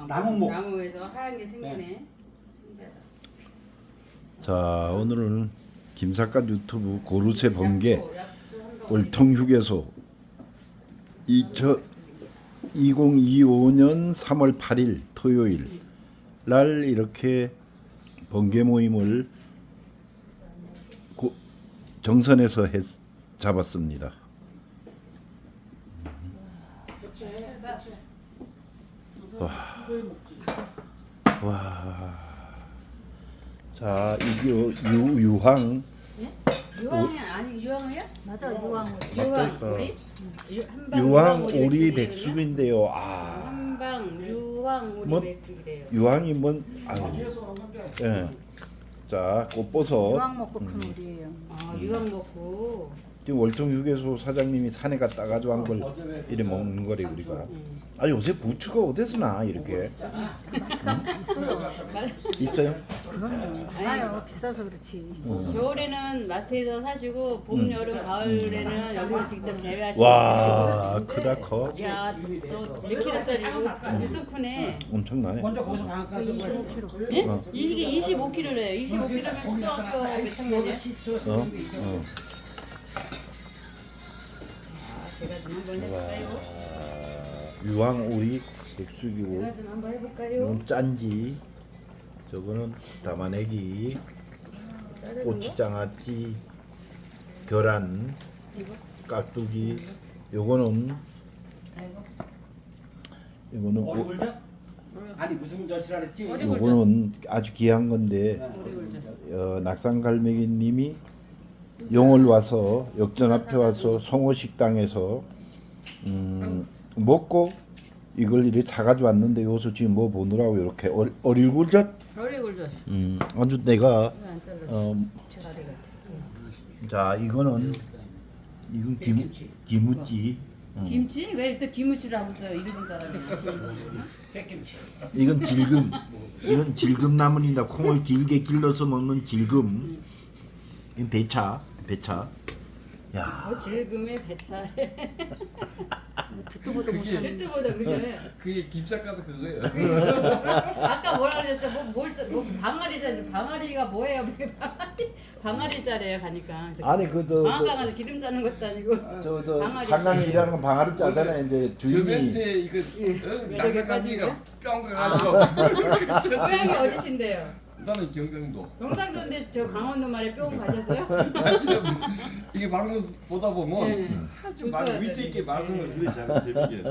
나무에서 하얀 게 생기네. 신기하다. 자, 오늘은 김삿갓 유튜브 고르쇠 번개 약초 한 방. 월통 휴게소 2025년 3월 8일 토요일 날 이렇게 번개 모임을 정선에서 잡았습니다. 와. 자, 이게 유황. 예? 유황이 아니 유황이야? 맞아, 유황. 유황 맞다. 오리? 한방 유황 오리 백숙이래요? 백숙인데요. 아, 한방 유황 오리 뭐- 백숙이래요. 유황이 뭔? 아유. 예. 자, 꽃버섯. 유황 먹고 큰 우리예요. 아 유황 먹고. 지금 월통 휴게소 사장님이 산에 갔다 가지고 한 걸 이래 먹는 거래 우리가. 아, 요새 부추가 어디서 나 이렇게? 있어요? 그럼요. 많아요. 비싸서 그렇지. 겨울에는 마트에서 사시고 봄, 여름, 가을에는 여기서 직접 재배하시고. 와, 크다 커. 야, 저몇 킬로짜리고 엄청 크네. 엄청나네. 먼저 거기서 방학 가서 25kg. 예? 이게 25kg래요. 25kg면 초등학교 몇 학년이야? 어? 아, 제가 좀 한번 해볼까요? 유황 오리 백숙이고 제가 좀 한번 해볼까요? 이건 짠지, 저거는 담아내기, 고추장아찌, 계란, 깍두기, 요거는 어리굴젓? 아니 무슨 젓이라 그랬지? 요거는 아주 귀한 건데 낙산갈매기님이 영월 와서 역전 앞에 와서 성호식당에서 먹고 이걸 이렇게 사가지고 왔는데 여기서 지금 뭐 보느라고 이렇게 어리굴젓 어리굴젓. 아주 내가 안 잘랐어. 자 이건 김우찌 김치? 왜 또 김치를 하고 써요? 이름은 사람이. 백김치. 이건 질금 나물이다. 콩을 길게 길러서 먹는 질금. 이건 배차. 야, 질금의 배차에. 듣도 보도 못하는. 듣보다 그죠? 그게 김삿갓도 그거예요. 아까 뭐라 그랬죠? 방아리가 뭐예요? 방아리자래요 가니까. 아니 방앗간 가서 기름 짜는 것도 아니고. 저 방아리 한강에 일하는 건 방아리 짜잖아요. 이제 저 주인이 멘트에 이거 왜 낙사감기가 뿅 아. 가가지고 고향이 어디신데요? 나는 경상도. 경상도인데 저 강원도 말에 뿅 가셨어요? 이게 방송 보다 보면 네. 아주 말 위트 있게 말씀을 그래 잘 재밌게.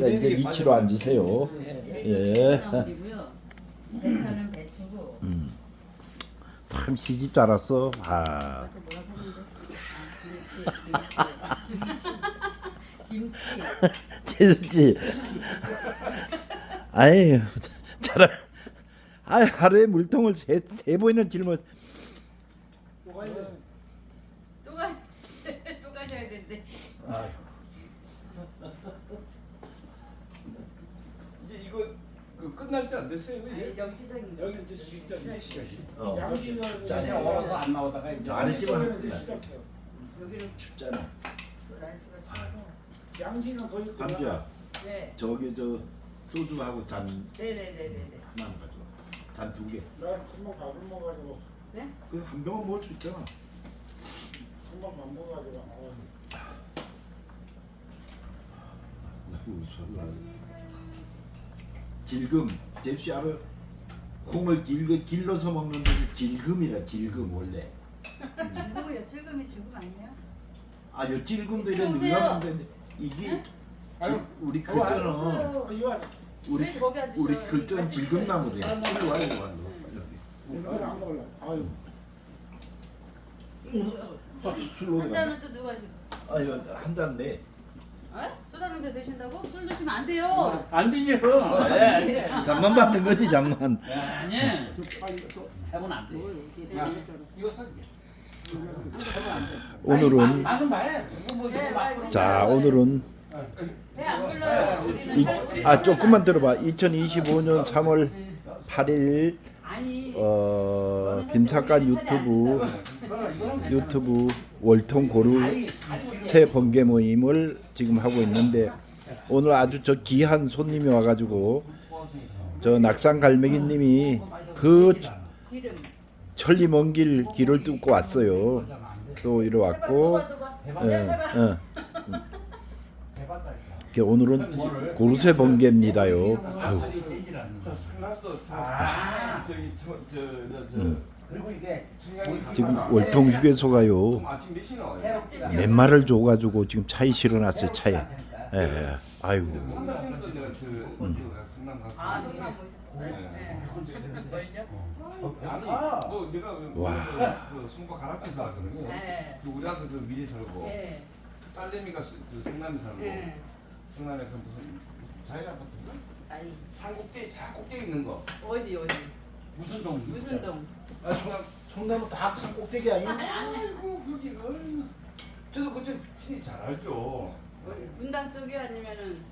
자 이제 위치로 앉으세요. 예. 나물이고요. 배차는 배추고. 참 시집 잘 왔어. 아. 김치. 재수씨. 아이 잘. 아 하루에 물통을 세 번이나 짊어. 또 가셔야 된대. 이제 이거 그 끝날 때 안 됐어요. 이게? 영시장님. 여기 이제 시작이 시작이. 어. 짠해 얼어서 안 나오다가 이제 안 했지만 여기는 춥잖아. 날씨가 추워서. 양지는 거의 감주야. 네. 저기 저 소주하고 잔 네네네네. 하나만 가져와. 잔 2개. 나 금방 밥을 먹어가지고 네? 그 한 병은 먹을 수 있잖아. 금방 밥 먹어가지고 질금. 제수씨 알아? 콩을 길게 길러서 먹는 게 질금이라 질금 원래. 질금이요. 질금이 질금 아니에요? 아, 요 질금도 이쪽으로 이런 오세요. 유명한데 이게 아유, 우리 글자는 이거 우리 왜 거기 앉으셔? 우리 글자는 질금나무래요. 빨리 와요, 이거 와요. 이거 안 먹을래. 아유 술로 한 잔은 또 누가 하시고? 아, 이거 한 잔 내. 소다는데 드신다고? 술 드시면 안 돼요. 안 되죠. 잠만 받는 거지, 잠만. 아니. 해보면 안 돼. 야, 이거 써. 오늘은 맛은 봐야. 자, 오늘은 배안 불러요. 우리는 조금만 들어봐. 2025년 3월 8일 아니. 김삿갓 유튜브 월통 고르쇠 번개 모임을 지금 하고 있는데 오늘 아주 저 귀한 손님이 와가지고 저 낙산 갈매기님이 그 기름. 천리 먼 길을 뚫고 왔어요. 또 이리 왔고, 오늘은 고르쇠 번개입니다요. 아유, 저 상납서 저기 그리고 이게 지금 월통 휴게소 가요. 아침 몇 시에 나와요? 몇 마를 줘가지고 지금 차에 실어놨어요. 차에. 예. 아이고. 한달 전에도 내가 성남 갔어. 아, 정말 모셨어요? 네. 아니, 뭐 내가 와. 그 송파 가락에서 하거든요. 네. 그 우리 아들 그 미리 살고 네. 딸내미가 성남에 살고 네. 성남에 그 무슨 자기가 아파트인가? 아니, 산 꼭대기 자 꼭대기 있는 거. 어디? 무슨 동? 무슨 동? 아, 성남은 다 산 꼭대기 아니야? 아이고 거기를 저도 그쪽 진짜 잘 알죠. 어디? 분당 쪽이 아니면은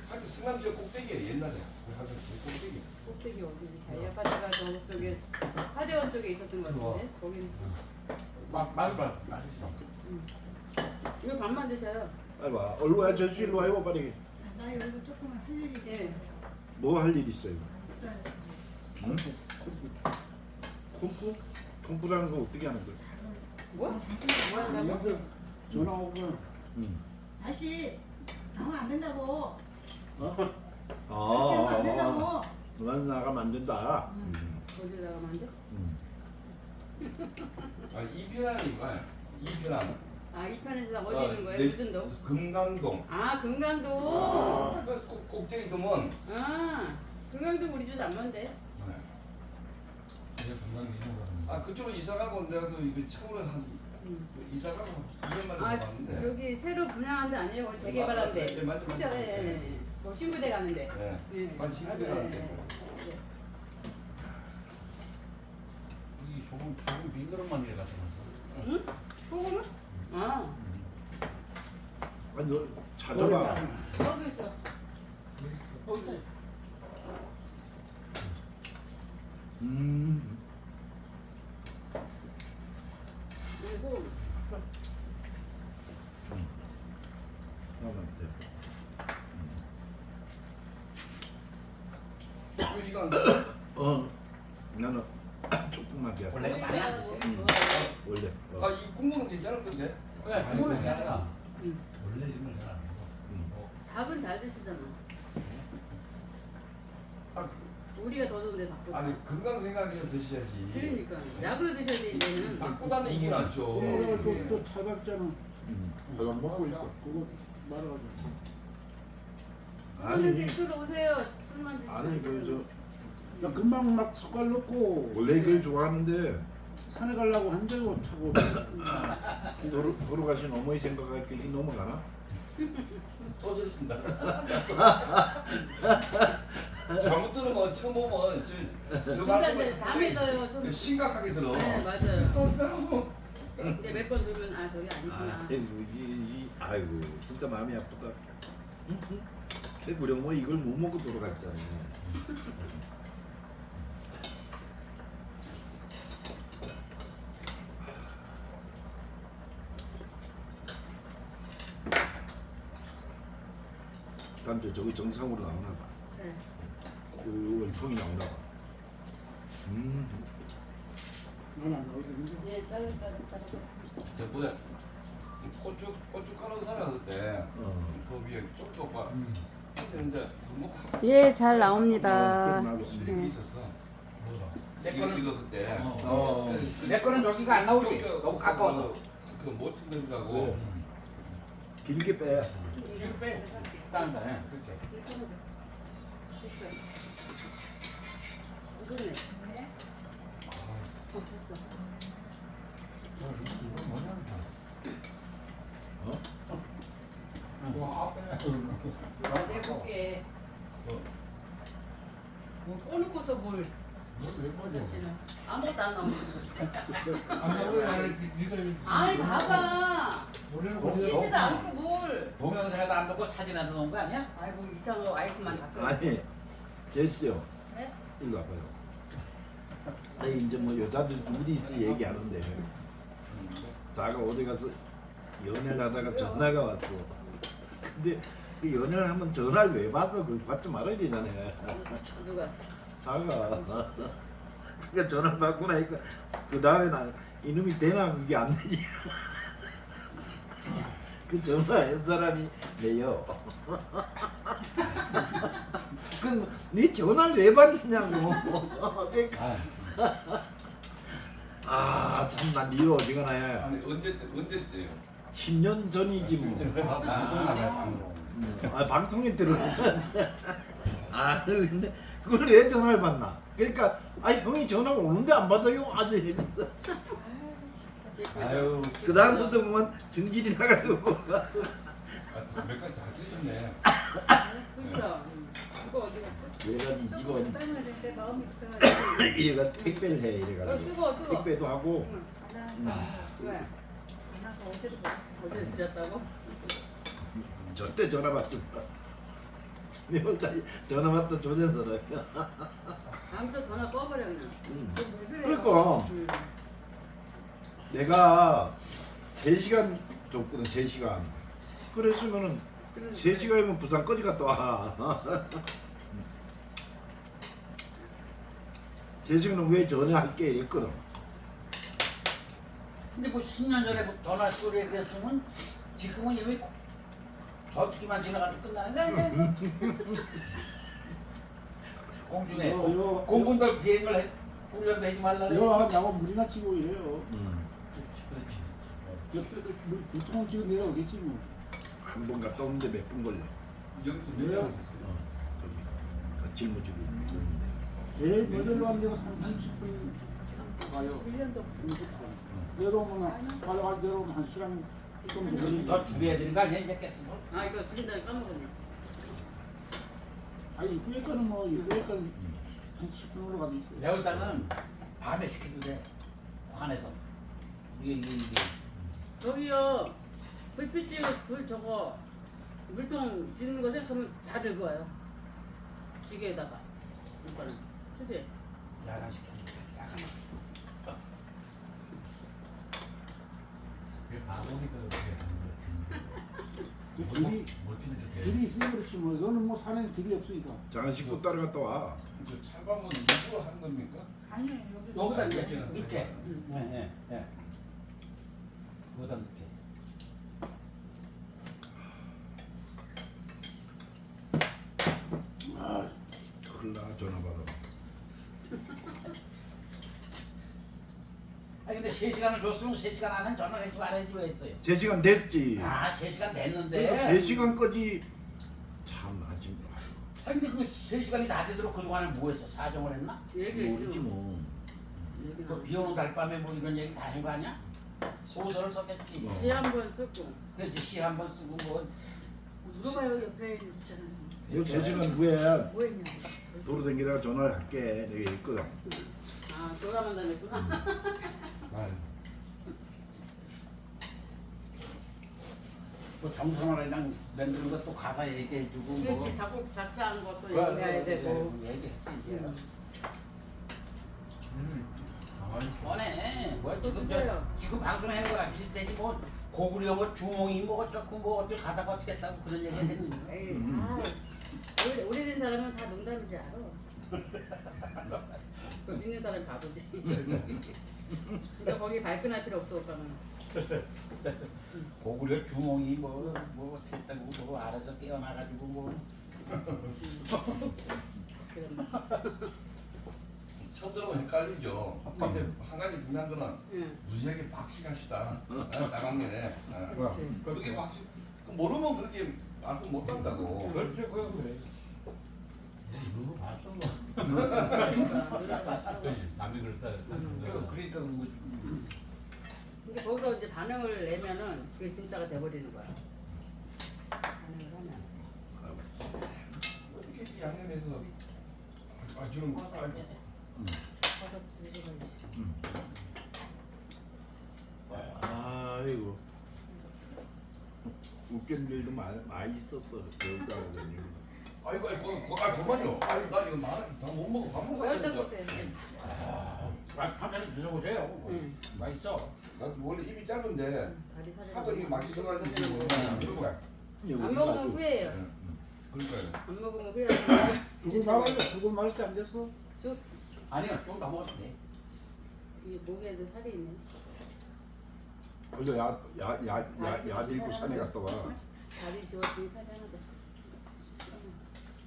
하여튼 성남 저 꼭대기에 옛날에 하여튼 저 꼭대기. 꼭대기 어디지? 자기 아파트가 저쪽에 하대원 쪽에 있었던 것 같은데 거기 말봐 맛있어. 이거 밥만 드셔요. 빨리 와. 얼른 와. 저수 일로 와요. 빨리. 나 여기서 조금 할 일이 있어. 예. 뭐 할 일 있어요? 응? 콤프? 콤프라는 거 어떻게 하는 거야? 뭐? 뭐 한다고? 전화 오고. 응. 다시 나오면 안 된다고. 아, 그렇게 하면 안 된다고. 난 나가면 안 된다. 어디다가 만져? 아 이편이 뭐야? 이편. 아, 이 편에서 어디 있는 거예요? 무슨 동? 금강동. 아, 금강동. 그 꼭대기 도면. 아, 금강동 우리 집 안 먼데. 아 그쪽으로 이사 가고 내가 또 이거 처음으로 한 이사 가고 2년 만에 아, 봤는데. 저기 새로 분양한 데 아니에요? 거기 재개발한 데. 예, 맞죠, 맞죠. 그죠? 예, 예, 예. 뭐 신구대 가는데. 예. 예. 맞지, 신구대 맞아요, 가는데. 예, 예. 이 조금 빈그릇만 해가서. 응? 소금은? 아, 아니 너 찾아봐. 여기 있어. 여기 소금. 이거 안 돼. 나는 조금만 돼. 원래 많이 안 드세요? 원래. 아이 국물은 괜찮을 건데. 왜? 그거는 잘라. 응. 원래 이런 걸 잘안 먹어. 닭은 잘 드시잖아. 아, 우리가 더 좋은데 닭보다. 아니 건강 생각해서 드셔야지. 그러니까 약으로 드셔야 돼 이제는. 닭보다는 이게 낫죠. 네. 또 찾았잖아. 내가 먹고 있어. 그거 말아가지고. 아니 술 오세요. 술만 드시고. 아니 그 나 금방 막 숟갈 넣고 저 원래 이걸 좋아하는데 산에 가려고 한대고 타고 돌아가신 어머니 생각하니까 이게 넘어가나? 터지신다. 잘못 들으면 처음 보면 저 그러니까 말씀을 밤에 더요. 좀. 심각하게 들어. 네 맞아요. 또 들고. 근데 몇 번 들으면 아 저기 아니구나. 아이고 진짜 마음이 아프다. 우리 어머니 이걸 못 먹고 돌아갔잖아. 다음 주 저기 정상으로 나오나 봐. 네. 그 월통이 나오나 봐. 난안 나오겠는데. 예 자르. 저 뭐야 고춧가루 살았을 때그 위에 쪽쪽과 했는데 뭐 예, 잘 나옵니다. 이렇게 있었어. 내 거는 이거 그때. 내 거는 저기가 안 나오지. 너무 가까워서. 그못 찍는다고. 네. 길게 빼. 이거 빼. 따는다. 그렇게. 됐어. 이거네. 됐어. 내가 볼게. 꺼놓고서 뭘? 아저씨는 아무것도 안 나오는 아이 봐봐. 끼지도 않고 뭘? 동영상에도 안 넣고 사진에도 넣은 거 아니야? 아이고 이상한 거 와이프만 갖고. 아니 됐어요. 네? 이거 봐봐요. 아니 이제 뭐 여자들 둘이 있어 얘기하는데 자가 어디 가서 연애를 하다가 전화가 왔어. 근데 그 연애를 하면 전화를 왜 받아? 그걸 받지 말아야 되잖아. 누가? 자가. 그러니까 전화를 받고 나니까 그 다음에는 이놈이 되나 그게 안 되지. 그 전화한 사람이 내요. 그네 전화를 왜 받느냐고. 그러니까 아 참나 니 어디가나 해. 아니 언제 때요? 10년 전이지 뭐. 방송 나가요 방송. 아 방송에 들어. 아 근데 그걸 왜 전화를 받나? 그러니까 아 형이 전화가 오는데 안 받아요 아주 이러면서. 아유 그 다음부터 보면 성질이 나가지고 몇가지 잘 쓰셨네. 그죠? 이거 어디 갔어? 얘가지 집은 삶아야 되는데 마음이 급해가지고. 얘가 택배를 해 이래가지고 뜨거. 택배도 하고 왜? 나가 어제도 먹었어. 어제 늦었다고? 절대 전화 받지 마. 매월까지 전화 받다 조져서는. 다음부터 전화 꺼버려 그냥. 왜 그래요? 그러니까 응. 내가 3시간 줬거든 3시간. 그랬으면은 3시간이면 부산까지 갔다 와. 3시간 후에 전화할게 이랬거든. 근데 뭐 10년 전에 뭐 전화 소리에 그랬으면 지금은 이미 저기만 지나가도 끝나는 거 아니야? 공중에 공군들 비행을 훈련도 하지 말라네. 내가 나가 물이나 치고 이래요. 그렇지. 보통 지금 내가 어디지 뭐. 한 번 갔다 오는데 몇 분 걸려. 여기서 왜요? 저기 그 짊어지고 있는데. 제일 먼저 가는 데가 한 30분 가요. 1년도 30분. 내려오면 가져갈 내려오면 1시간 좀 걸리니까. 저 줄여야 되는 거 아니야 이제 깼으면? 아 이거 지금까지 까먹었네. 아니 후에 거는 뭐 후에 거는 한 10분으로 가도 있어요. 내일다는 밤에 시켜도 돼. 환해서. 이게. 저기요 불빛 찌고 불 저거 물통 지는 거 생각하면 다 들고 와요. 기계에다가 이거는 그치? 야간 시켜. 야간. 그 길이 있으면 그렇지 뭐 이거는 뭐 산에 길이 없으니까. 장한 식구 따라갔다 와. 저 찰방은 일부러 한 겁니까? 아니에요. 여기 여기다 이제 밑에. 네. 여기다 밑에. 아, 큰일 나 전화 받아. 아니 근데 3시간을 줬으면 3시간 안에 전화하지 말아야지 왜 했어요? 3시간 됐지. 아 3시간 됐는데. 그러니까 3시간까지 참 아직 아니 근데 그 3시간이 다 되도록 그동안에 뭐 했어? 사정을 했나? 얘기해 모르지 줘. 뭐. 그 비오는 달밤에 뭐 이런 얘기 다 한 거 아니야? 소설을 썼겠지. 시 한 번 쓰고 그래서 시 한 번 쓰고 뭐 물어봐요. 옆에 있잖아요. 이 3시간 후에 뭐 했냐고. 도로 다니다가 전화를 할게. 내가 있거든. 아 돌아만 다녔구나. 또 정선화랑 만드는 것도 가사 얘기해주고 뭐 이렇게 자꾸 작사한 것도 그래, 얘기해야 되고. 얘기했지 이제. 뻔해. 뭐 지금 지금 방송하는 거랑 비슷하지 뭐 고구려 뭐 주몽이 뭐 어쩌고 뭐 어디 가다가 어떻게 했다고 그런 얘기 했는 거. 에이, 아, 오래된 사람은 다 농담인지 알아. 믿는 사람 바보지. 그러니까 거기 발끈할 필요 없어 오빠는. 고구려 주몽이 뭐 어떻게 했다고 뭐 알아서 깨어나가지고 뭐. 처음 들어보면 헷갈리죠. 근데 한 가지 중요한 거는 응. 무지하게 박식하시다. 나강면에. 그렇지. 그게 박식. 모르면 그렇게 말씀 못 한다고. 그렇죠 그래. 누구 봤어 뭐. 남이 그랬다. 그러니까 그런 거지. 근데 거기서 이제 반응을 내면은 그게 진짜가 돼버리는 거야. 반응을 하면. 어떻게 양념해서 지금 버섯 이제. 버섯 드셔야지. 아이고. 웃긴 일도 많이 있었어. 배우다가 아이고 그만요. 나 이거 다못 먹어. 밥 먹어. 어떤 곳에? 천천히 드셔보세요. 응. 맛있어. 나 원래 입이 짧은데 다리 살이. 하도 이게 맛있어가지고 지금 이러고 가. 안 먹으면 후회해요. 그러니까요. 안 먹으면 후회하는 죽을 말았어. 죽을 말을 때 안 됐어. 죽 아니요, 좀 더 먹어도 돼. 이 목에도 살이 있네. 어제 야 들고 산에 갔다가 다리 지웠더니 살이 하나 됐지.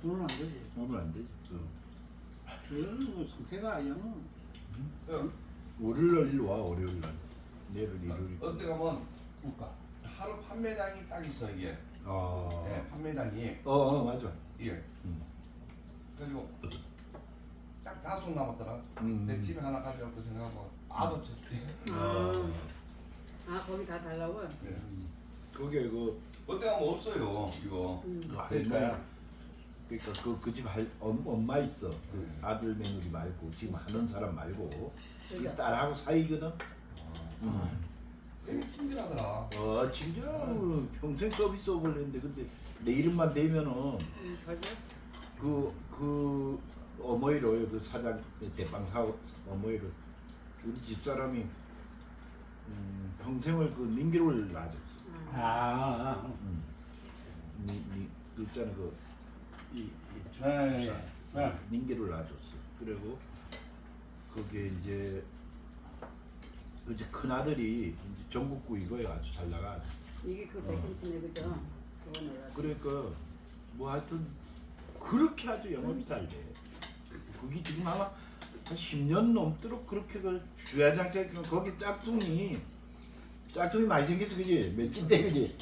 그건 안 되지. 오면 안 되지. 그건 뭐 상태가 아니야. 월요일 일로 와 월요일 날. 내일 일요일. 어디 가면 그러니까. 하루 판매량이 딱 있어 이게. 아. 네, 판매량이 맞아. 이게. 그리고 딱 5손 남았더라. 음. 내 집에 하나 가져올까 생각하고 아도쳤지. 아 거기 다 달라고요? 네. 그게 그 어디 가면 없어요 이거. 그러니까 그 집 엄마 있어. 그 아들 며느리 말고 지금 하는 사람 말고 이 그죠? 딸하고 사이거든. 되게 친절하더라. 진짜 평생 서비스 오버랜드. 근데 내 이름만 대면은 벌써? 그 어머니로 그 사장 대빵 사업 어머니로 우리 집 사람이 평생을 그 닌기를 놔줬어. 그 있잖아 그이 닌기를 놔줬어. 그리고 그게 이제 큰 아들이 이제 전국구 이거야 아주 잘 나가. 이게 그 백김치네 그죠? 그거는 그러니까 뭐 하여튼 그렇게 아주 영업이 잘 돼. 그게 지금 아마 한 10년 넘도록 그렇게 그 주야장터 거기 짝퉁이 많이 생겼어 그지? 몇집 돼 그지?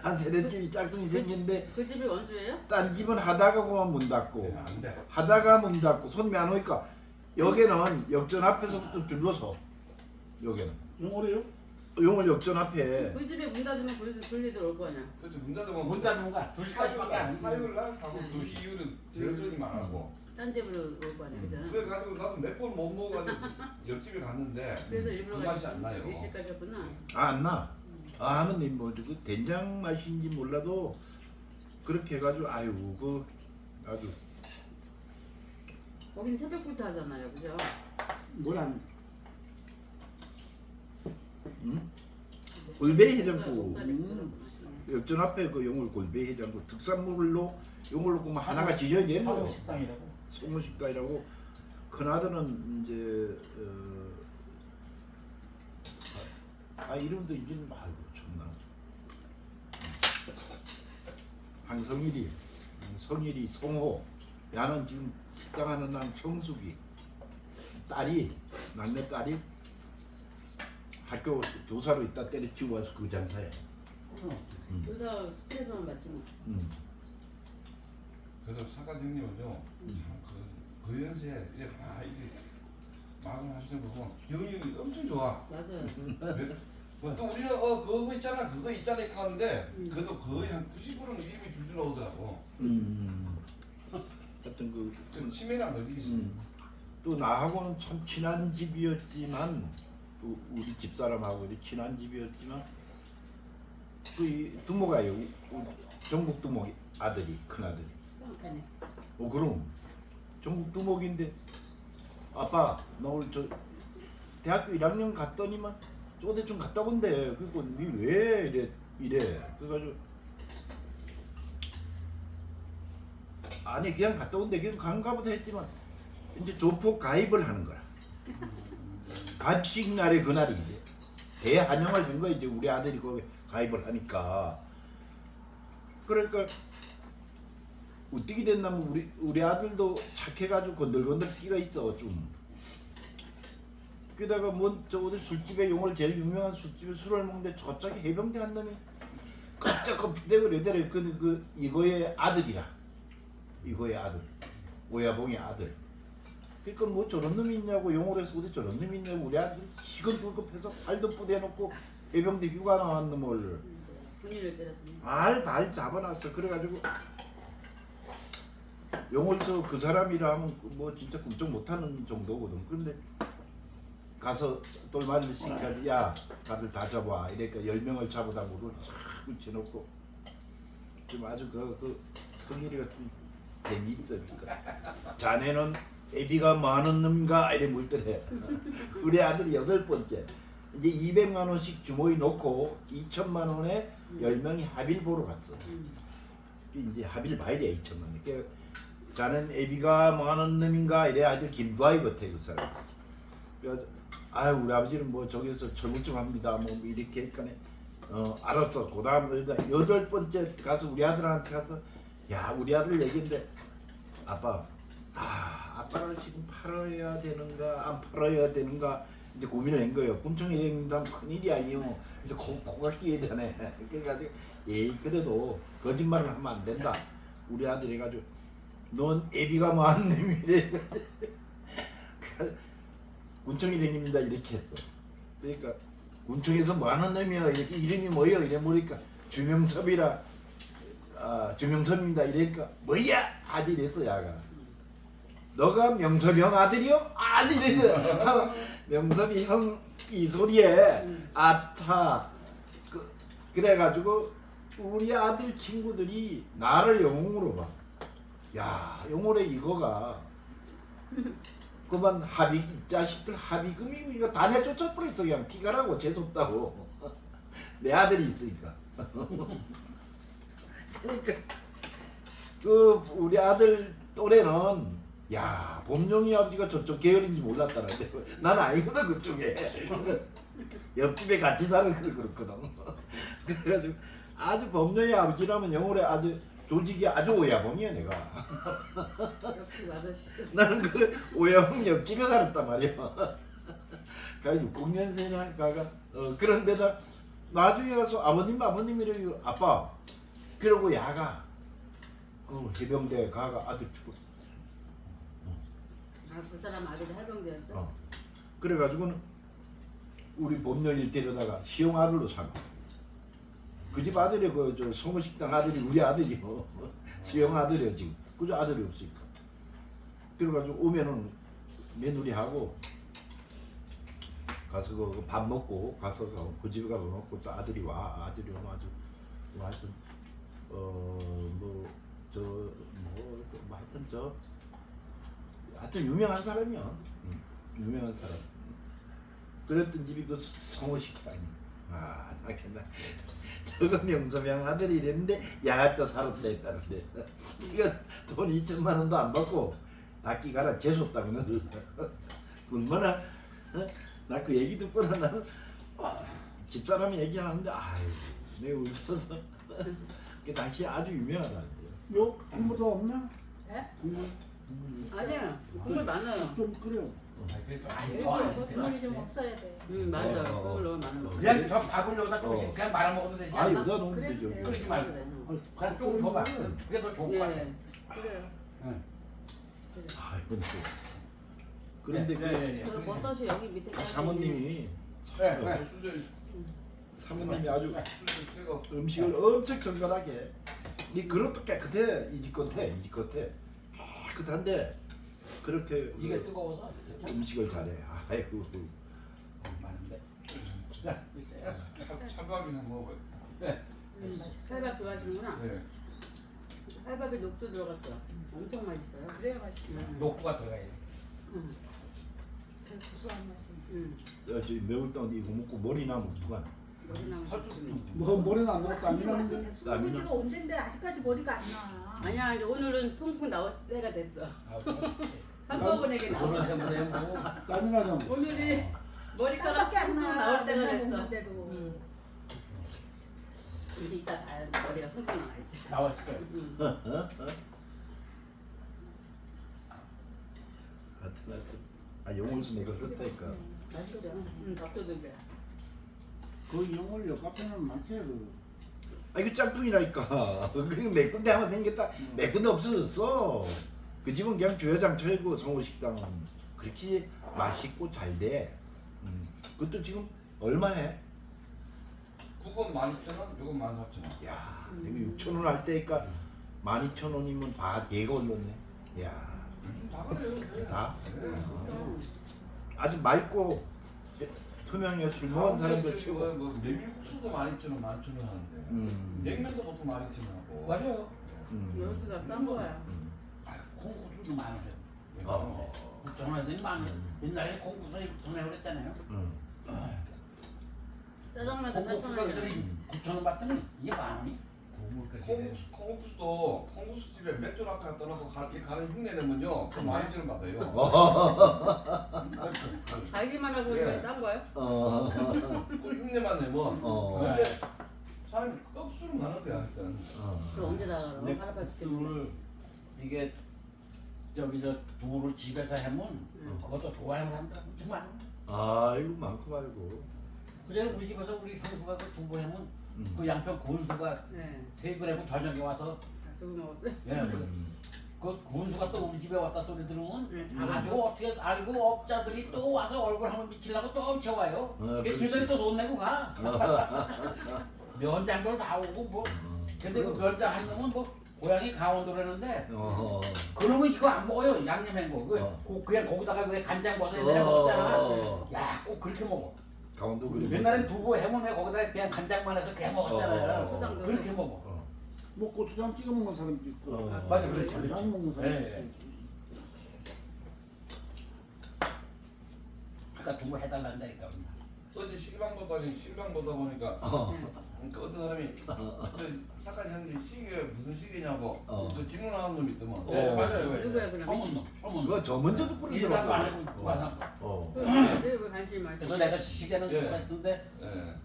한 세네 집이 짝퉁이 생겼는데 그 집이 원수예요? 딴 집은 하다가 그만 문 닫고 네, 안 돼. 하다가 문 닫고 손이 안 오니까 여기는 역전 앞에서부터 줄러서 여기는 영어로요? 용을 역전 앞에 그 집에 문 닫으면 분리들 올 거 아니야? 그렇지 문 닫으면 문 닫으면 가 2시까지밖에 안 해. 화요일 날 하고 2시 이후는 대여들이만 하고. 딴 집으로 올 거 아니야 그죠? 그래가지고 나도 몇 번 못 먹어가지고 옆집에 갔는데 그래서 일부러 그 맛이 안 나요. 일찍까지 했구나. 안 나. 하면 뭐그 된장 맛인지 몰라도 그렇게 해가지고 아유 그 아주 거긴 새벽부터 하잖아요 그죠? 뭘안 골배 해장국 음. 역전 앞에 그 용을 골배 해장국 특산물로 용을 놓고 뭐 하나가 지져야 되는 사무 거요. 식당이라고. 송무식당이라고. 큰 아들은 이제 이름도 이제는 말고 참나. 한성일이, 성일이, 성호. 야는 지금 식당 하는 난 성숙이. 딸이 막내 딸이 학교 교사로 있다 때려치고 와서 그 장사해. 교사 스트레스만 받지 뭐. 그래서 사과장님은요 그 연세에 이게 마음 하시는 거 보면 기억력이 엄청 좋아. 맞아요. 또 우리는 그거 있잖아 이렇게 하는데 그래도 거의 한 90%는 입이 줄줄 나오더라고. 하여튼 좀 치매가 느끼겠어. 또 나하고는 참 친한 집이었지만 또 우리 집사람하고 이렇게 친한 집이었지만 그 두모가요. 전국 두목 아들이 큰 아들이. 정확하네. 그럼 전국 두목인데 아빠 나 오늘 저 대학교 1학년 갔더니만 쪼대 좀 갔다 온대. 그리고 니 왜 이래 그래가지고 아니 그냥 갔다 온대. 그냥 간가 보다 했지만 이제 조폭 가입을 하는 거라. 갑식 날에 그날이 이제 대한영을 한 거야. 이제 우리 아들이 거기 가입을 하니까. 그러니까 어떻게 됐냐면 우리 아들도 착해가지고 건들건들 끼가 있어 좀. 게다가 저 어디 술집에 용을 제일 유명한 술집에 술을 먹는데 저쪽에 해병대 한 놈이 깜짝깜짝대고 이래더래. 그 이거의 아들이라. 이거의 아들. 오야봉의 아들. 그러니까 뭐 저런 놈이 있냐고 용을 해서 어디 저런 놈이 있냐고 우리 아들이 시건불급해서 발도 뿌대놓고 해병대 휴가 나온 놈을 분위를 때렸으니. 발 잡아놨어. 그래가지고 용월서 그 사람이라 하면 뭐 진짜 꿈쩍 못하는 정도거든. 근데 가서 똘마리를 시켜가지고 야 다들 다 잡아 이러니까 10명을 잡아다 물을 싹 붙여놓고 좀 아주 그 성일이가 좀 재미있어. 그러니까 자네는 애비가 많은 놈인가 이래 물더래. 우리 아들이 8번째 이제 200만 원씩 주머니 놓고 2천만 원에 10명이 합일 보러 갔어. 이제 합의를 봐야 돼 2천만 원. 그러니까 자넨 애비가 뭐 하는 놈인가 이래 아들 김두아이 같아 그 사람. 그래서 아유 우리 아버지는 뭐 저기서 철물점 합니다 뭐 이렇게 했거니 알았어. 그다음 8번째 가서 우리 아들한테 가서 야 우리 아들 얘기인데 아빠 아빠를 지금 팔아야 되는가 안 팔아야 되는가 이제 고민을 한 거예요. 꿈청에 얘기하면 큰일이 아니요. 이제 코가 끼어야 되네. 그래가지고 에이 그래도 거짓말을 하면 안 된다. 우리 아들이 해가지고 넌 애비가 뭐하는 놈이래. 군청이 생깁니다 이렇게 했어. 그러니까 군청에서 뭐하는 놈이야 이렇게 이름이 뭐예요 이래 보니까 주명섭이라 주명섭입니다 이러니까 뭐야 아직 이랬어 야가. 너가 명섭이 형 아들이요? 아직 이랬어. 명섭이 형 이 소리에 아차 그래가지고 우리 아들 친구들이 나를 영웅으로 봐. 야 영월에 이거가 그만 합의 이 자식들 합의금이 이거 다 내쫓아 버렸어 그냥 피가라고 재수없다고. 내 아들이 있으니까. 그러니까 그 우리 아들 또래는 야 범용이 아버지가 저쪽 계열인지 몰랐다는데 난 아니거든 그쪽에. 옆집에 같이 살아서 그렇거든. 그래가지고 아주 범용이 아버지라면 영월에 아주 조직이 아주 오야범이야 내가. 옆집 아저씨. 나는 그 오야범 옆집에 살았단 말이야. 그래서 6학년생이나 가가 그런데다 나중에 가서 아버님이래요. 아빠 그러고 야가 그 해병대 가가 아들 죽었어. 그 사람 아들이 해병대였어? 그래가지고는 우리 범녀일 데려다가 시용 아들로 삼아. 그 집 아들이 그저 성호식당 아들이 우리 아들이요. 시용 아들이요 지금. 그저 아들이 없으니까. 그래가지고 오면은 며느리하고 가서 그 밥 먹고 가서 그 집에 가서 먹고 또 아들이 와. 아들이 오면 아주 뭐 하여튼 하여튼 유명한 사람이야. 유명한 사람. 그랬던 집이 그 성호식당이. 나 너가 명섭양 아들이 이랬는데 야또 살았다 했다는데. 그러니까 돈 2천만 원도 안 받고 낚기 가라 재수없다고 너들. 얼마나 나 그 얘기 듣고는 나는 집사람이 얘기하는데 아유 내가 웃어서. 그 당시에 아주 유명하다. 요 국물도 없나? 예? 국물 아니야. 국물 많아요. 좀 끓여. 국물이 좀 없어야 돼. 맞아. 국물 너무 많아. 그냥 저 밥을 여기다 조금씩 그냥 말아 먹어도 되지 아 않나? 여자 너무 그래, 되죠. 그래. 끓이지 말고 그냥 좀 줘봐. 그게 더 좋을 것 같아. 예. 그래요. 아 이건 또 그런데 네. 저 버섯이 여기 밑에 그 사모님이 사모님이 아주 음식을 엄청 정갈하게 이 그릇도 깨끗해 이 집 끝에 깨끗한데 그렇게 이게 뜨거워서 음식을 잘해. 아이고 많은데. 자, 있어요. 찰밥이나 먹어요. 살밥 좋아하시는구나. 네. 살밥에 녹두 들어갔죠. 엄청 맛있어요. 그래야 맛있어. 녹두가 들어가야 돼. 그 구수한 맛이. 저 매울 때 이거 먹고 머리 나면 누가 여기 나온 뭐 머리는 안 나왔다 안 와서 나는데. 백숙아버지가 언젠데 아직까지 머리가 안 나. 아니야 이제 오늘은 통풍 나올 때가 됐어. 아, 한꺼번에 나와. 그러면서 뭐 땀이 나잖아. 오늘이 머리카락 땀밖에 안 통풍 나. 나올 때가 맨날 됐어. 먹는데도. 이제 이따 봐야 머리가 숭숭 나와있지. 나왔을 거예요. 영혼수 내가 그렇다니까. 맛있죠. 밥도둑이야. 그 영월요 카페는 많지 그. 이거 짝퉁이라니까. 그게 매끈데 하나 생겼다. 매끈데 없어졌어. 그 집은 그냥 주회장 철고 성호식당은 그렇게 맛있고 잘 돼. 그것도 지금 얼마해? 국은 12,000원, 이건 14,000원. 야, 내가 6,000원 할 때니까 12,000원이면 다 얘가 올랐네. 야, 다 그래요. 다. 아주 맑고 투명해 술 먹은 사람들 최고. 뭐 메밀국수도 12,000원, 11,000원 하는데 냉면도 보통 12,000원 하고. 맞아요. 여기가 싼 거야. 콩국수도 많아요. 어. 전화들이 많아요. 옛날에 콩국수 전화 그랬잖아요. 짜장면도 콩국수가 8,000원이야. 9,000원 받더니 이게 10,000원이? 콩국수도 콩국수 집에 맥주 앞에 갖다 놓고 가는 흉내 내면요 그 만원씩을 받아요. 달기만 하고 예. 이건 짠 거예요? 그 흉내만 내면 근데 사람이 떡수로 나는 거야 일단. 그럼 언제 나가러? 근데 할아버지 국수를 이게 저기 저 두부를 집에서 하면 그것도 좋아하는 사람들 엄청 많아. 아 이거 많고 말고. 그전에 우리 집에서 우리 형수가 그 두부 하면 그 양평 군수가 네. 퇴근하고 저녁에 와서 저거 먹었어요? 예, 그 군수가 또 우리 집에 왔다 소리 들으면 네, 아주 어떻게 알고 업자들이 또 와서 얼굴 한번 미치려고 또 엄청 와요. 이게 그렇지. 주전에 또 돈 내고 가. 면장들 다 오고 뭐. 근데 그 면장 한 놈은 뭐 고향이 강원도라는데 그놈은 이거 안 먹어요. 양념한 거. 그냥 거기다가 왜 간장 버섯에 내려 먹었잖아. 야, 꼭 그렇게 먹어. 강원도 그래. 옛날엔 두부 해면 왜 거기다 그냥 간장만 해서 그냥 먹었잖아요. 초장도 그렇게 먹어. 뭐 고추장 찍어 먹는 사람도 있고. 맞아, 그렇지, 간장 그렇지. 먹는 사람도 예, 예. 있고. 아까 두부 해달란다니까. 어제 실방 보다 보니까 그 어떤 사람이 잠깐 형님 시계 무슨 시계냐고 저 질문하는 놈이 있더만. 네, 맞아요. 누구야, 그러면? 처음 놈. 그거 저 먼저도 인사도 안 뿌리더라고. 하고 와서. 왜 관심이 많지? 그래서 내가 시계는 예. 그랬는데 예.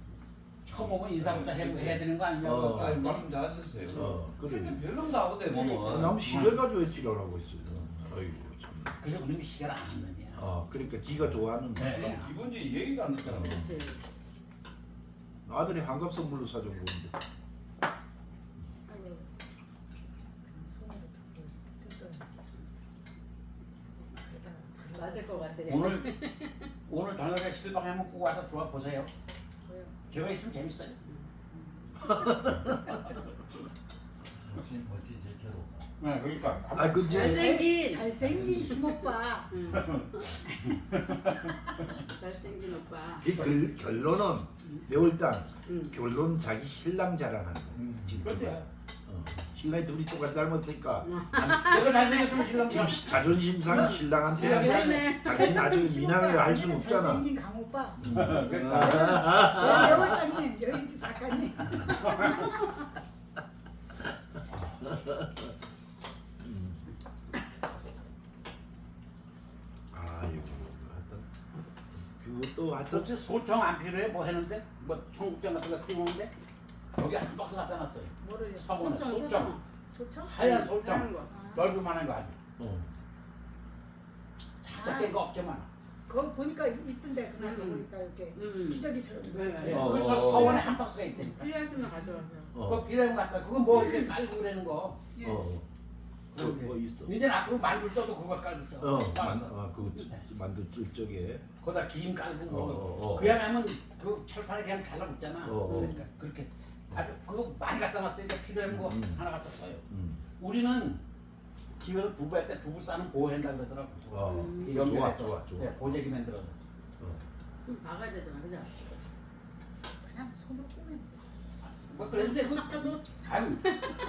처음 오면 인사부터 해야 되는 거 아니냐고. 아니 말씀 잘하셨어요. 그래. 근데 별로 나오대 몸은. 남 시계 가지고 왜 지랄하고 있어. 아이고 참. 그래서 그놈이 시계를 안 하느냐. 그러니까 지가 좋아하는 네. 그럼 기본적인 얘기도 안 듣잖아. 그렇지. 아들이 환갑 선물로 사준 건데. 아이고. 손으로 뜯어. 맞을 것 같아. 오늘 저녁에 실방 한번 꼭 와서 들어와 보세요. 왜요? 제가 있으면 재밌어요. 멋진 제체로. 네, 그러니까. 근데 잘생긴. 잘생긴 심오빠. 잘생긴 오빠. 그 결론은 매월당 응. 결론 자기 신랑 자랑한다. 지금 그렇죠. 신랑이 둘이 똑같이 닮았으니까 내가 잘생겼으면 신랑 지금 자존심 상한 신랑한테 그러네. 당신 나중에 미남을 할 수는 없잖아. 잘생긴 강오빠. 그러니까. 매월당님 여기 작가님. 아이고 하여튼 그것도 하여튼 혹시 소청 안 필요해? 뭐 했는데? 뭐 청국장 같은 거 띄우는데? 여기 한 박스 갖다 놨어요. 뭐를 서본에 소청, 소청. 소청? 하얀 하얀 소청. 거. 넓기만한 거 아니야. 아. 작게 거 없지만. 그거 보니까 이쁜데 그날 그거 보니까 이렇게 응. 기저귀처럼. 네. 그래서 서원에 한 박스가 있다니까. 필요하시면 가져가세요. 그거 필요하면 갖다. 그거 뭐 이렇게 깔고 그러는 거. 뭐 있어. 이제 앞으로 만들 때도 그거 깔고 써. 그 만두 쪽에 거기다 김 깔고 어. 그냥 하면 그 철판에 그냥 잘라붙잖아. 어. 그러니까 그렇게 아주 그거 많이 갖다 놨으니까 필요한 거 하나 갖다 써요. 우리는 집에서 두부 할 때 두부 싸는 보호한다 그러더라고. 좋아 연결해서 좋아. 네, 보재기 만들어서. 좀 박아야 되잖아, 그죠? 그냥 손으로 꾸면. 뭐 그랬는데 그 아니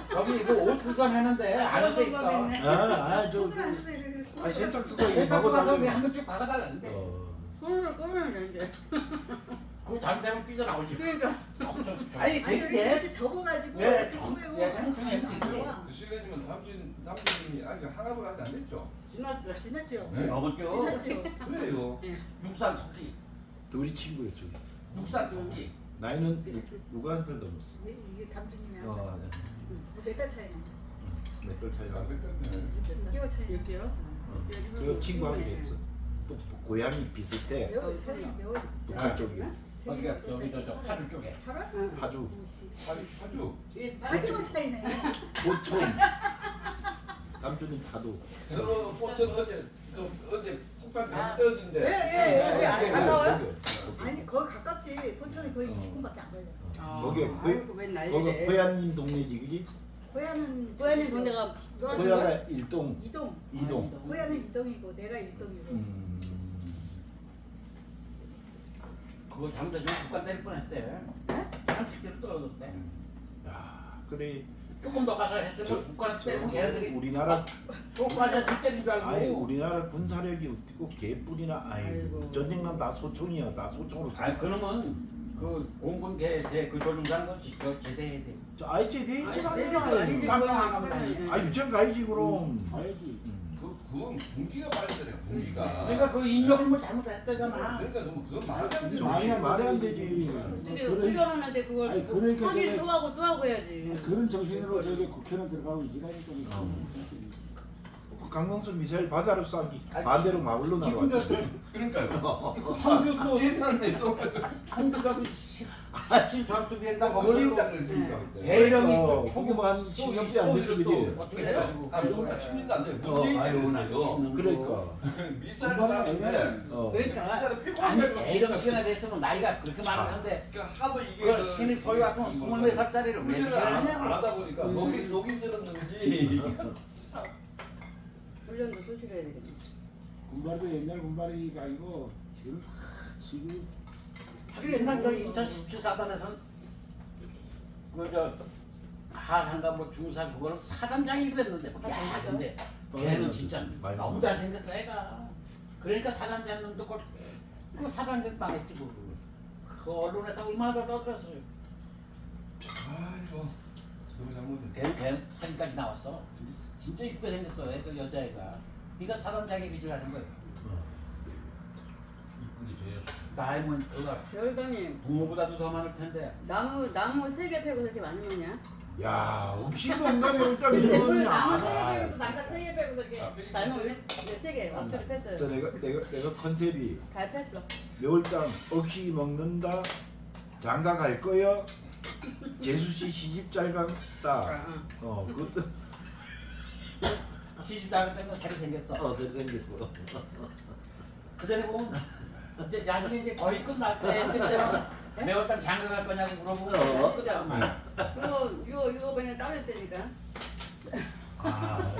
거기 그옷 수선하는데 아는 데 있어. 저 손으로 안 주세요. 이렇게 세탁소가 이거 세탁소 가서 박아달라고. 그냥 한 번씩 박아달라는데 손으로 끄면 되는데. 그거 잘못되면 삐져나오지. 그러니까. 아니 아니 되게 이렇게 접어가지고 예, 이렇게 꾸면 예, 통통해, 안 통통해. 나와. 실례지만 삼촌이 아직 하나도 아직 안 됐죠. 지났죠. 지났죠? 네? 저번 주 지났죠? 그래요. 육산 토끼, 둘이 친구였죠. 육산 토끼. 나이는 누가 한 살 넘었어? 이게 담수님이 어, 몇달 차이나? 몇달 차이가. 안 됐다네. 6개월 차이. 이렇게요? 그 친구하고 했어. 또 고향이 비슷해. 매월 세월 매월. 북한 쪽이 거기가 여기 저 파주 쪽에. 파주, 사주. 4개월 차이네. 보촌. 남편이 파도. 저로 포천 어제 폭탄 잘못 떨어진대. 예. 가까워요? 아니 거기 가깝지. 포천이 거의 20분밖에 안 걸려. 거기 웬 거기 난리래. 고향님 동네지 그지? 고향은 고양이 동네가 고향가 일동, 이동. 이동. 고향은 이동이고 내가 일동이고. 그거 잘못해서 국가 때릴 뻔했대. 30kg 떨어졌대. 야, 그래. 조금 더 가서 했으면 국가 때리면 걔네들이 우리나라 똑같이 때린 줄 아니 알고. 우리나라 군사력이 어떻고 개뿔이나 아이고 아이고. 전쟁 나면 다 소총이야 다 소총으로 쏘. 아니 그놈은 그 공군 그 조종장도 제대해야 돼. 저 아이치 대이지 아니, 가야지. 깜빡 안 가면 다니지. 아 유치원 가야지 그럼. 가야지. 그건 분기가 빠르잖아요. 분기가. 그러니까 그 입력을 뭐 잘못했다잖아. 그러니까 좀 그건 말이 안 되지. 정신 말이 안 되지. 어떻게 훈련하는데 그걸 아니, 그러니까 확인 저게- 또 하고 해야지. 그런 정신으로 저기 국회는 들어가고 이지라니까. 강동수 미사일 바다로 쏴기 아니, 반대로 마을로 나왔지. 그러니까요. 성주도 예산에 또 성주가 17 전투 비행단 거기서 거기서 그러니까 대령이 어, 또 조금 한 10년째 안 됐어, 그지? 어떻게 해가지고 아, 그건 10년도 안 돼요. 아유 나 그러니까. 미사일 금방 쐈는데 어. 그러니까 아니 대령 시간에 됐으면 나이가 그렇게 많았는데 그러니까 하도 이게 그걸 신입 소위 왔으면 24살짜리를 왜 훈련을 안 하냐고. 하다 보니까 녹이 쓸었는지 훈련도 수시로 해야 되겠네. 군발도 옛날 군발이가 아니고 지금 하긴 옛날 저 2017 사단에선 그저 하산가 뭐 중사 그거는 사단장이 그랬는데 야 근데 걔는 진짜 너무 잘생겼어 애가. 그러니까 사단장 놈도 그 사단장 망했지 뭐. 그 언론에서 얼마나 떠들었어요. 아이고 너무 잘못했네. 걔 사진까지 나왔어. 진짜 이쁘게 생겼어 애, 그 여자애가. 네가 사단장의 빚을 하는 거야. 이쁘게 줘요. 나이면 그가 별관님 부모보다도 더 많을 텐데. 나무 3개 패고 그렇게 많이 먹냐? 야 혹시 농담에 일단 근데 이러면 오늘 나무 아, 3개 패고도 남자 3개 패고 그렇게 많이 먹네? 네, 3개 엄청 저 뺐어요. 내가 컨셉이 잘 뺐어. 매월당 억시 먹는다 장가 갈 거야 재수씨 시집 잘 갔다 그것도 시집 나갈 때는 새로 생겼어. 생겼어. 그전에 보면 이제 나중에 이제 거의 끝날 때 진짜 매월당 장가 갈 거냐고 물어보고 끝나고 이거 그냥 따를 때니까. 아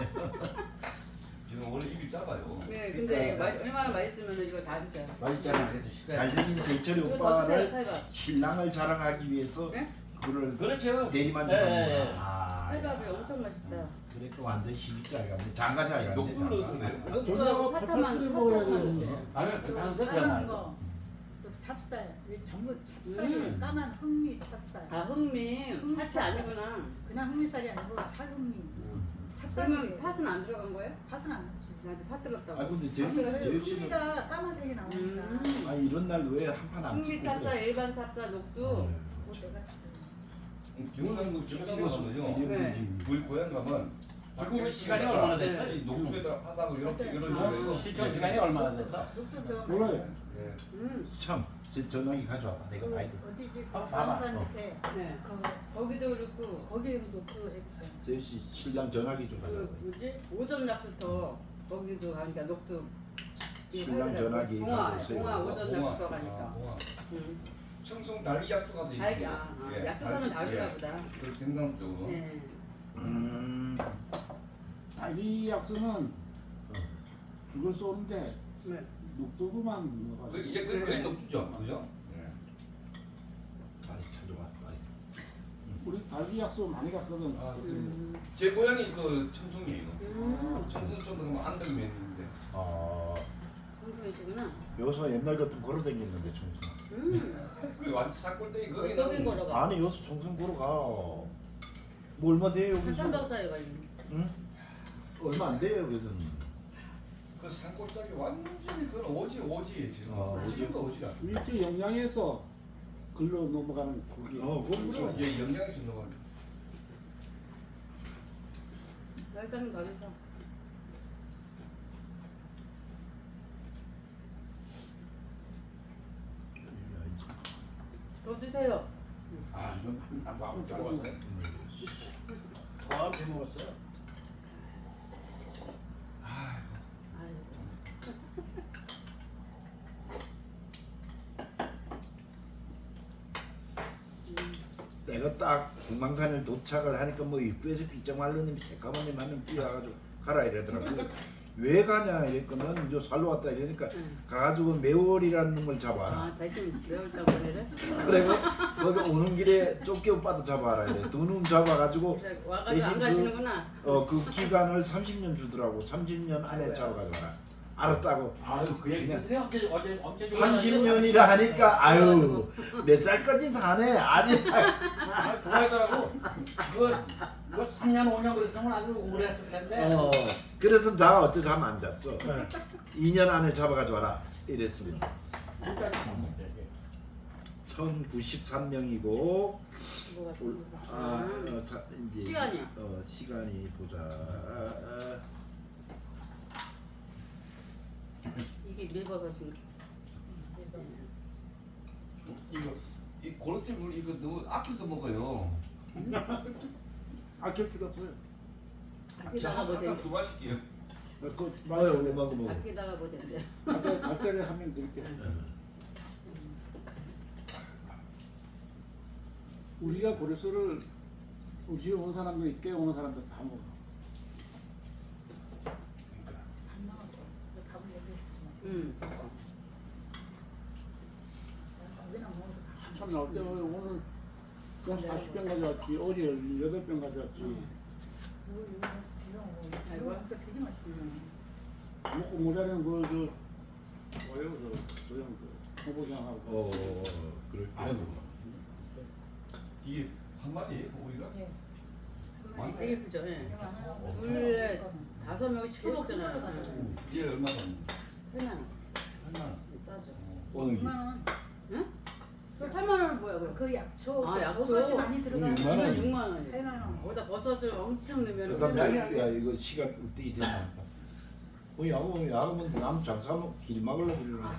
지금 원래 입이 작아요. 네, 근데 얼마나 맛있으면 이거 다 드셔요. 맛있잖아 그래도 식사. 잘생긴 대철이 이거 더 오빠를 드세요, 살밥. 신랑을 자랑하기 위해서 네? 그를 그렇죠. 대리만 예, 예, 주는 예. 거야. 아, 살밥이 엄청 맛있다. 그래 또 완전 시집 잘 갔네. 장가 잘 갔네. 녹두를 장가. 넣었네요. 녹두하고 저기다가 파타만 버터를 먹어야 되는데. 아니 그렇다는데 그냥 까만 말고. 거, 또 찹쌀, 이게 전부 찹쌀이에요. 까만 흑미 찹쌀. 아 흥미 파치 아니구나. 그냥 흑미쌀이 아니고 찰흑미. 그러면 찹쌀이에요. 팥은 안 들어간 거예요? 팥은 안 넣지. 아주 팥 들었다고. 아 근데 그 제육 씨는 흑미가 까만색이 나오니까. 아 이런 날 왜 한 판 안 흥미 찍고 찹쌀, 그래? 일반 찹쌀, 녹두. 그거 내가 경상도 가면요. 네. 우리 고향 가면 지금 시간이 얼마나 됐어? 녹두에다 파다고 이렇게 이런 아. 식으로 해서 시청 시간이 얼마나 됐어? 녹두 들어가. 몰라요. 네. 참, 저 전화기 가져와봐. 내가 봐야 돼. 어디지? 그 한번 봐봐. 산산 밑에 네. 그 거기도 그렇고 거기에 녹두 해국장. 제육 씨 신랑 전화기 좀 가져와. 그 뭐지? 오전 약수터 거기도 가니까 녹두. 신랑 전화기 가져오세요. 봉화 오전 봉화. 약수터 아, 가니까. 봉화. 응. 청송 달리 약수가 돼 달기 있어요. 예, 약수터는 달리- 달기가 예. 보다. 그 경상 쪽으로. 네. 이 약수는 죽을 쏘는데 네. 녹두구만 그 넣어가지고. 이게 거의 녹두죠, 그죠? 예. 빨리 찾아와. 빨리. 우리 달기 약수 많이 갔거든. 아, 음. 제 고향이 그 청송이에요. 음. 청송 쪽으로 가면 안덕면 있는데. 아, 청소이시구나. 여기서 옛날 같은 걸어 다녔는데 청송. 그 완전 산골대기 어떻게 거기는 걸어가? 아니 여기서 청송 걸어 가. 뭐 얼마 돼요 여기서? 산삼덕 사이 가지고. 응? 얼마 안 돼요 여기서는. 그 산골짜기 완전히 그건 오지 지금. 아, 오지. 지금도 오지야. 밑에 영양에서 글로 넘어가는 거기. 그럼 예, 영양에서 넘어. 열장은 더 있어. 더 드세요. 아 이건 안 먹고 들어갔어요. 더하게 먹었어요. 아이고. 내가 딱 공망산을 도착을 하니까 뭐 입구에서 삐쩍 말른 놈이 새까만 놈 한 명 뛰어가지고 가라 이러더라고. 왜 가냐 이랬거든. 이제 살러 왔다 이러니까 가가지고 매월이라는 놈을 잡아라. 아 다시 매울까 보내래? 그래 거기 오는 길에 쫓겨 오빠도 잡아라 이래. 두 놈 잡아가지고 와가지고 안 가시는구나. 그 기간을 30년 주더라고. 30년 안에 아이고야. 잡아가지고 와라. 알았다고. 아유 그 얘기 그냥 듣더니 어제 30년이라 하니까 아유 몇 살까지 사네 아직. 그거더라고. 그거 3년 5년 그랬으면 아주 오래 했을 텐데. 그래서 나 어째 잠 안 잤어. 2년 안에 잡아가지고 와라 이랬습니다. 1093명이고 뭐가 이제 시간이야. 시간이 보자. 이게 밀버섯인가? 이거 이 고로쇠물 이거 너무 아껴서 먹어요. 아낄 필요 없어요. 아끼다가 뭐 아까 된대. 두 마실게요. 그 아유 먹어 먹어. 아끼다가 뭐 된대. 갈대를 하면 그렇게. 우리가 고래소를 우리 집에 온 사람도 있게 오는 사람도 다 먹어. 안 나왔어. 밥을 먹였었지만. 거기나 먹어도 다 참 나올 때 오늘 그냥 40병 가져왔지. 어제 8병 가져왔지. 이거 되게 맛있네. 먹고 모자라는 뭐요 저 호복이하고. 그래. 아이고. 이게 한 마리예요, 우리가? 네. 되게 크죠. 예. 이거 둘에 5명이 치고 먹잖아요. 이게 얼마 돈? 8만 원. 얼마? 싸죠. 오는 길. 6만 원. 응? 그 8만 원은 뭐야 그럼? 그 약초, 아, 그 약초. 버섯이 많이 들어가는 이건 6만 원. 이건 6만 원이에요. 8만 원. 거기다 버섯을 엄청 넣으면 그다음 야 이거 시간 어떻게 되나? 야구면 남 장사하면 길 막으려 그러나.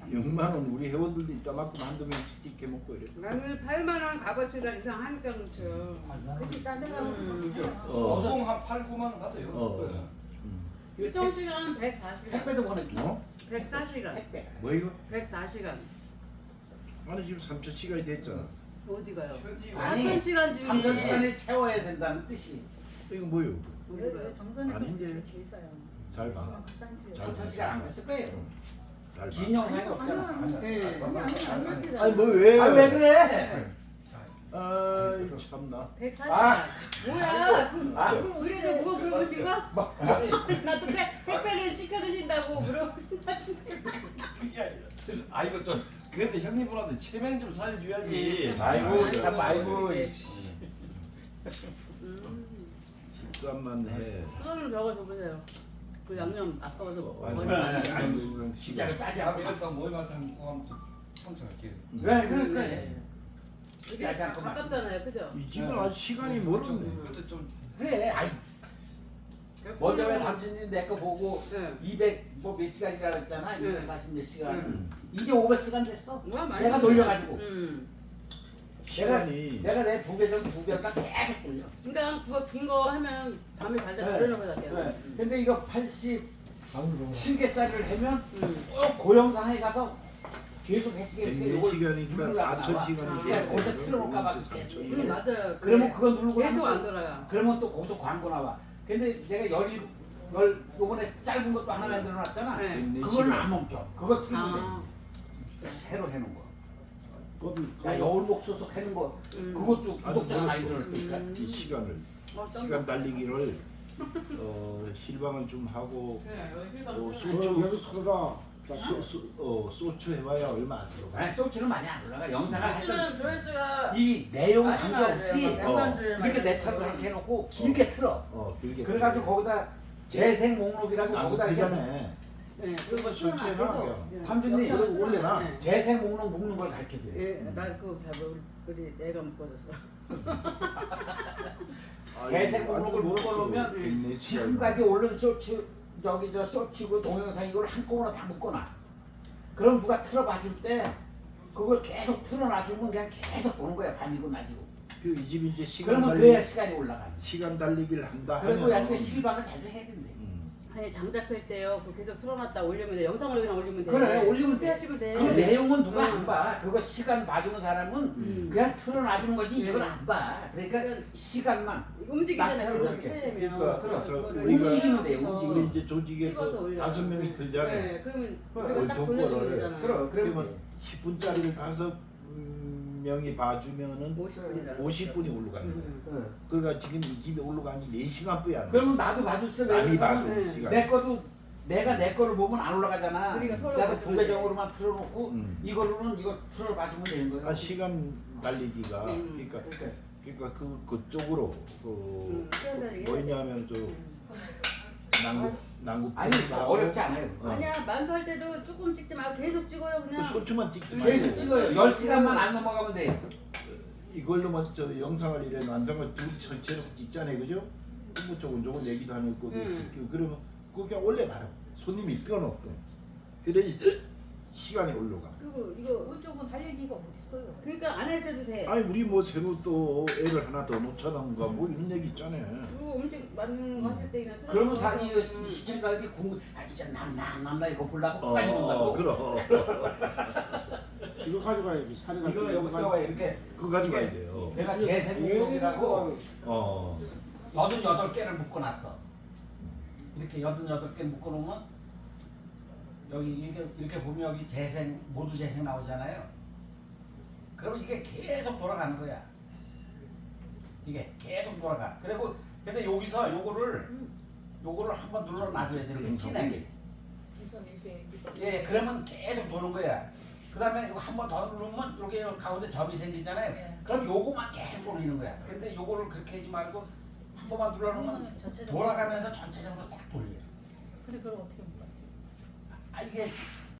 6만 원 우리 회원들도 이따 맞고 한두 명씩 찍게 먹고 이래. 나는 8만 원 값어치가 이상 하니까 그렇죠. 그치, 딴 데 가면 보통 한 8, 9만 원 가세요. 일정 시간 104시간. 택배도 보내줘. 104시간. 택배. 뭐 이거? 104시간. 아니 지금 3천 시간이 됐잖아. 어디 가요? 현지 아니, 4,000시간 중에 3,000시간에 채워야 된다는 뜻이. 이거 뭐요? 어디 가요? 정선에서 아닌데. 제일 싸요. 잘 봐. 국산집에. 잘 3,000시간 안 됐을 거예요. 잘 긴 봐. 영상이 없잖아. 네. 아니. 아니 뭐 왜? 아 왜 그래? 아이 참나. 104시간. 아. 뭐야? 아. 그래도 그거 물어보신가? 나도 택배를 시켜 드신다고 물어. 아 이거 좀 그래도 형님보다도 체면 좀 살려줘야지. 아이고 참 아이고. 네. 13만 해. 수정님 저거 줘보세요. 그 양념 아까워서 아이고, 머리 아이고, 진짜로 짜지 아 않고. 이랬다 모임한테 한번 참석할게요. 왜 그래. 이게 가깝잖아요, 그죠? 이 집은 아직 시간이 멀었네. 근데 좀 그래. 아이 먼저 왜 당신이 내 거 보고 네. 200 뭐 몇 시간이라 그랬잖아. 네. 240 몇 시간. 음. 이제 500시간 됐어. 뭐야, 많이 내가 됐네. 놀려가지고. 시간이 내가 내 두 배 전 두 배가 계속 돌려. 그러니까 그거 긴 거 하면 밤에 잘 때 네. 들여놓으면 돼요. 네. 근데 이거 87개짜리를 하면 음. 고영상에 가서 계속 해시계 100시간이니까 4,000시간이 네, 거기서 틀어놓을까 봐. 맞아요. 그러면 그거 누르고 계속 나면 안 돌아가. 그러면 또 거기서 광고 나와. 근데 내가 요번에 짧은 것도 하나 만들어 놨잖아. 네. 그거는 안 멈춰. 그거 틀면 아, 돼. 새로 해놓은 거. 그것도 야 여울목소속 해놓은 거. 그것도 구독자가 많이 들었으니까. 이 시간을 어떤 시간 거? 달리기를 실방을 좀 하고 네, 여기 실방 어, 들어가요. 여기 크다. 소추 해봐야 얼마 안 들어가. 아니 소치는 많이 안 올라가. 영상을 하여튼 저는 조회수가 이 내용 많이 관계없이 나와야 돼요. 백만 줄 이렇게 많이 내 차로 나와요. 이렇게 해놓고 길게 틀어. 길게. 그래가지고 거기다 재생 목록이라고 거기다 그 이렇게 전에 네, 그거 그거 설치해놔, 틀어놔, 그냥. 계속. 함준이 영상을 이거 올려놔. 틀어놔. 네. 재생 목록 묶는 걸 가르쳐 줘. 예, 나 그거 잘 모르. 우리 내가 묶어줬어. 재생 목록을 묶어놓으면 지금까지 올린 쇼츠 저기 저 쇼츠고 동영상 이걸 한꺼번에 다 묶어놔. 그럼 누가 틀어봐줄 때 그걸 계속 틀어놔주면 그냥 계속 보는 거야. 밤이고 낮이고. 그이 집이 이제 시간 그러면 달리기 그래야 시간이 올라가. 시간 달리기를 한다 그리고 하면 나중에 실방을 자주 해야 된대. 아니 장작할 때요. 그거 계속 틀어놨다 올리면 돼. 영상으로 그냥 올리면 돼. 그래 올리면 돼. 찍으면 돼. 그 내용은 누가 응. 안 봐. 그거 시간 봐주는 사람은 그냥 틀어놔주는 거지 이걸 안 봐. 그러니까 시간만 움직이잖아요. 나처럼 그래서 이렇게. 틀리면. 그러니까 그거를 우리가 움직이면 돼요, 찍어서 움직이면. 우리 이제 조직에서 찍어서 올려. 5명이 들잖아. 네, 그러면 그래, 우리가 딱 보내주면 정보를. 되잖아요. 그럼 그러면 10분짜리를 5명이 봐주면은 50분이잖아. 50분이 올라가는 거야. 그러니까 지금 이 집에 올라간 지 4시간뿐이 안 돼. 그러면 나도 봐줄 수 남이 왜 봐줘 네. 시간. 내 것도 내가 내 거를 보면 안 올라가잖아. 우리가 서로 내가 가지고 공배적으로만 틀어놓고 음. 이거 틀어봐주면 되는 거야. 아 시간 달리기가 그러니까 그쪽으로 뛰어다니게. 뭐냐면 저 난구 아니 어렵지 않아요. 아니야 만두 할 때도 조금 찍지 말고 계속 찍어요 그냥. 소추만 찍지 말고 계속 찍어요. 10시간만 안 넘어가면 돼. 이걸로만 저 영상을 이래 완성을 둘이 설치해놓고 찍잖아요, 그죠? 뭐 조곤조곤 얘기도 하는 것도 있고 그러면 그게 원래 바로 손님이 끊었던 그래 시간이 올라가. 그리고 이거 그쪽은 할 얘기가 어딨어요. 그러니까 안 해줘도 돼. 아니 우리 뭐 새로 또 애를 하나 더 놓쳐놓은가 뭐 이런 얘기 있잖아요. 그리고 음식 만드는 거 하실 때나 그러면 사기 시청자들이 진짜 남나 이거 보려고 끝까지 본다고. 그럼 이거 가져가야지. 사례가 이거 여기다가 이렇게 그거 가져가야 돼요. 내가 재생용이라고 어. 88개를 묶어놨어. 이렇게 88개 묶어놓으면 여기 이렇게 보면 여기 모두 재생 나오잖아요. 그러면 이게 계속 돌아가는 거야. 이게 계속 돌아가. 그리고 근데 여기서 요거를 한번 눌러놔줘야 되는 거야. 진하게. 그래서 이렇게 예, 그러면 계속 도는 거야. 그 다음에 이거 한 번 더 누르면 여기 가운데 점이 생기잖아요. 네. 그럼 요거만 계속 돌리는 거야. 근데 요거를 그렇게 하지 말고 한 번만 눌러놓으면 그러면 전체적으로. 돌아가면서 전체적으로 싹 돌려. 근데 그걸 어떻게 묶어요? 아 이게